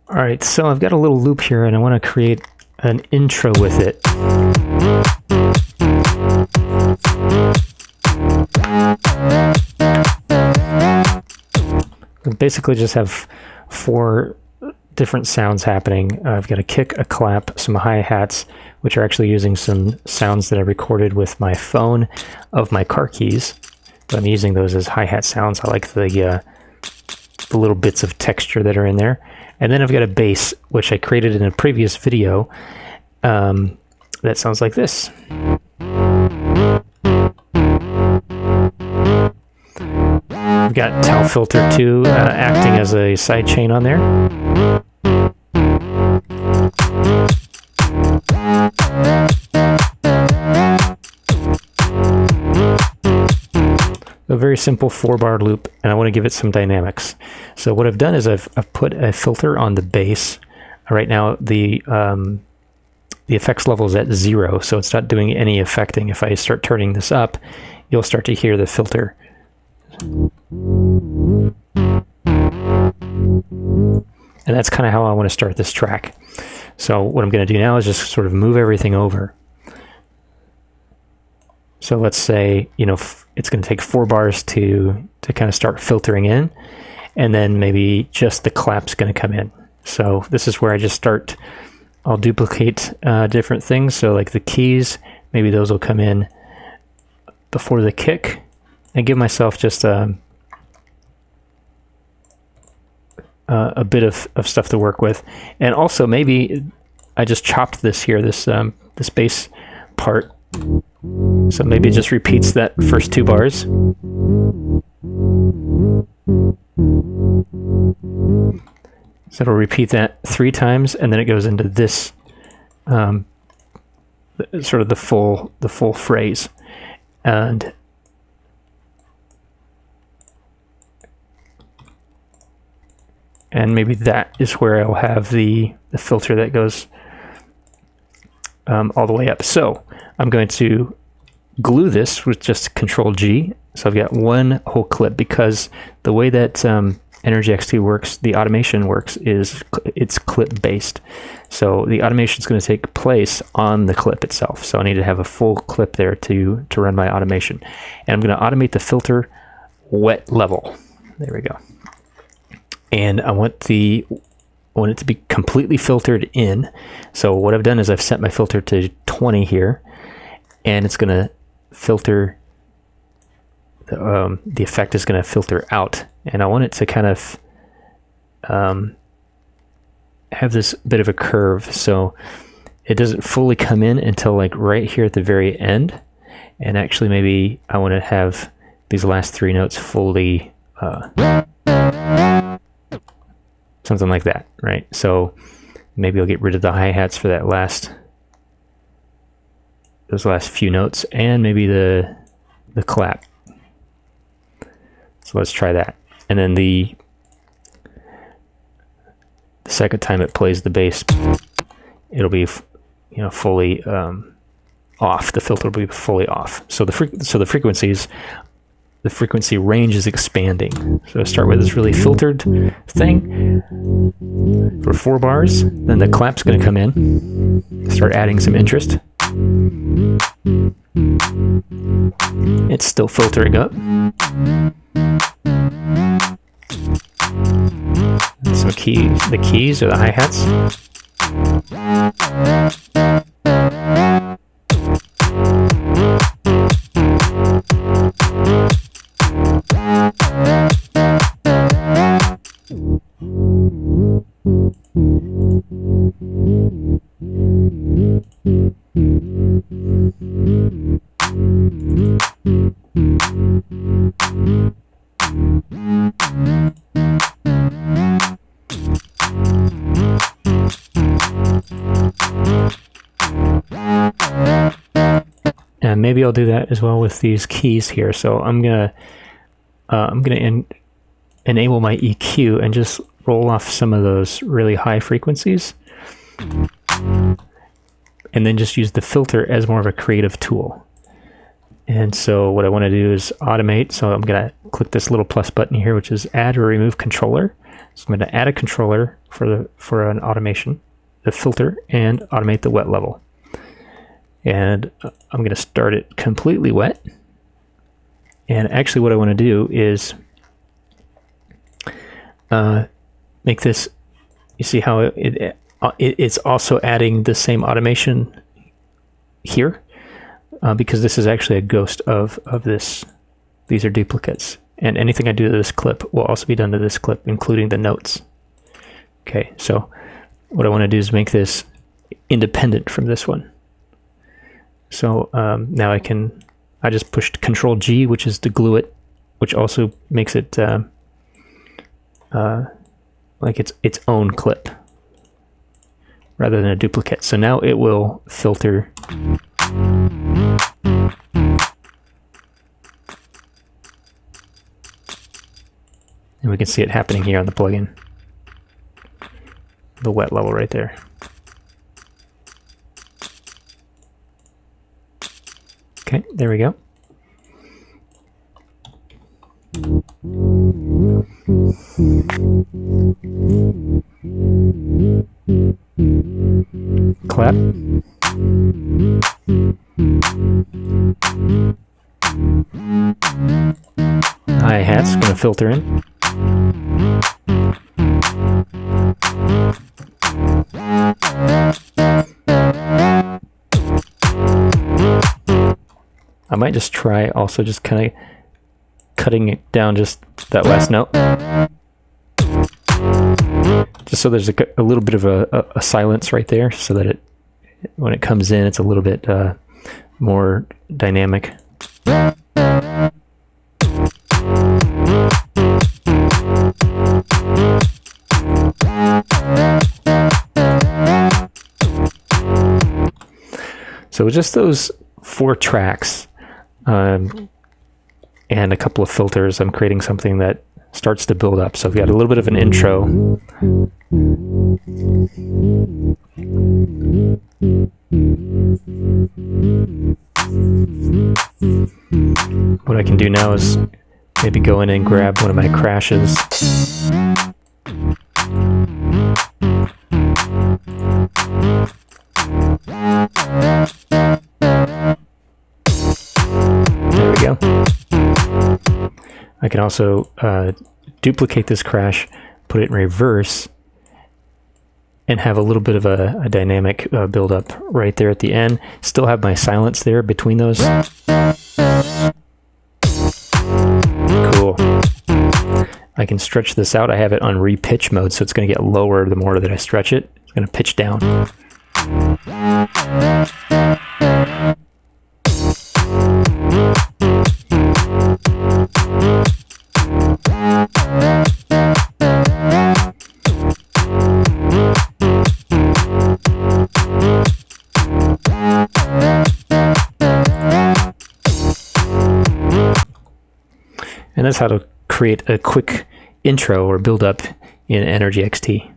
All right, so I've got a little loop here and I want to create an intro with it. I basically just have 4 different sounds happening. I've got a kick, a clap, some hi-hats, which are actually using some sounds that I recorded with my phone of my car keys. But I'm using those as hi-hat sounds. I like the little bits of texture that are in there. And then I've got a bass, which I created in a previous video, that sounds like this. I've got tau filter 2 acting as a sidechain on there. A very simple 4-bar loop, and I want to give it some dynamics. So what I've done is I've put a filter on the bass. Right now the effects level is at 0, so it's not doing any affecting. If I start turning this up, you'll start to hear the filter. And that's kind of how I want to start this track. So what I'm going to do now is just sort of move everything over. So let's say, you know, it's going to take 4 bars to kind of start filtering in, and then maybe just the clap's going to come in. So this is where I just start. I'll duplicate different things. So like the keys, maybe those will come in before the kick, and give myself just a bit of stuff to work with. And also maybe I just chopped this here, this bass part. So maybe it just repeats that first 2 bars. So it'll repeat that 3 times, and then it goes into this sort of the full phrase. And maybe that is where I'll have the filter that goes all the way up. So I'm going to glue this with just Control G. So I've got one whole clip, because the way that EnergyXT works, the automation works, is it's clip based. So the automation is going to take place on the clip itself. So I need to have a full clip there to run my automation. And I'm going to automate the filter wet level. There we go. And I want it to be completely filtered in. So what I've done is I've set my filter to 20 here, and it's going to filter, the effect is going to filter out. And I want it to kind of have this bit of a curve, so it doesn't fully come in until like right here at the very end. And actually maybe I want to have these last 3 notes fully something like that, right? So maybe I'll get rid of the hi-hats for those last few notes, and maybe the clap. So let's try that. And then the second time it plays the bass, it'll be, you know, fully off. The filter will be fully off. So the frequency range is expanding. So I start with this really filtered thing for 4 bars. Then the clap's going to come in, start adding some interest. It's still filtering up. So the keys or the hi-hats. And maybe I'll do that as well with these keys here. So I'm gonna enable my EQ and just roll off some of those really high frequencies, and then just use the filter as more of a creative tool. And so what I want to do is automate. So I'm going to click this little plus button here, which is add or remove controller. So I'm going to add a controller for an automation, the filter, and automate the wet level. And I'm going to start it completely wet. And actually what I want to do is make this, you see how it's also adding the same automation here, because this is actually a ghost of this. These are duplicates. And anything I do to this clip will also be done to this clip, including the notes. Okay, so what I want to do is make this independent from this one. So now I just pushed Control G, which is to glue it, which also makes it like its own clip rather than a duplicate. So now it will filter. And we can see it happening here on the plugin. The wet level right there. Okay, there we go. Clap. Hi-hat's going to filter in. I might just try also just kind of cutting it down just that last note. Just so there's a little bit of a silence right there, so that when it comes in, it's a little bit more dynamic. So with just those 4 tracks and a couple of filters, I'm creating something that starts to build up. So I've got a little bit of an intro. What I can do now is maybe go in and grab one of my crashes. There we go. I can also duplicate this crash, put it in reverse, and have a little bit of a dynamic build-up right there at the end. Still have my silence there between those. Cool. I can stretch this out. I have it on re-pitch mode, so it's going to get lower the more that I stretch it. It's going to pitch down. And that's how to create a quick intro or build up in EnergyXT.